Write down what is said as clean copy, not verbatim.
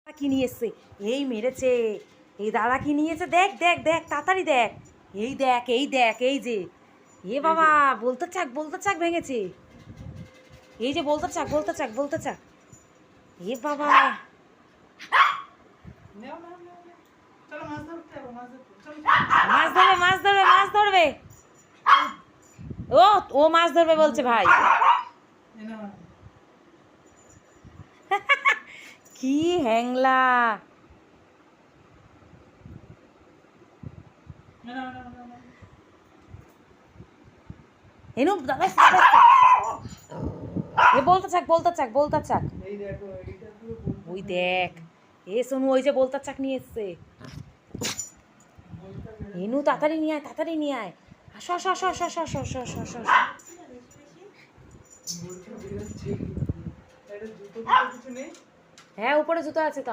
কি নিয়ে এসছে? এই মেরেছে, এই দাদা কি নিয়েছে? দেখ দেখ দেখ, তাড়াতাড়ি দেখ। এই দেখ, এই দেখ, এই যে এ বাবা, বলতে চাক ভেঙেছে। এই যে বলতে চাক। এ বাবা, মাছ ধরবে। ও মাছ ধরবে বলছে ভাই। কি হ্যাংলা! এনু দাদা, এ বলতে চাক। ওই দেখ, এ সোনু, ওই যে বলতে চাক নিয়ে এসছে। এনু তাড়াতাড়ি নিয়ে আয়। আসো। হ্যাঁ, উপরে জুতো আছে তো।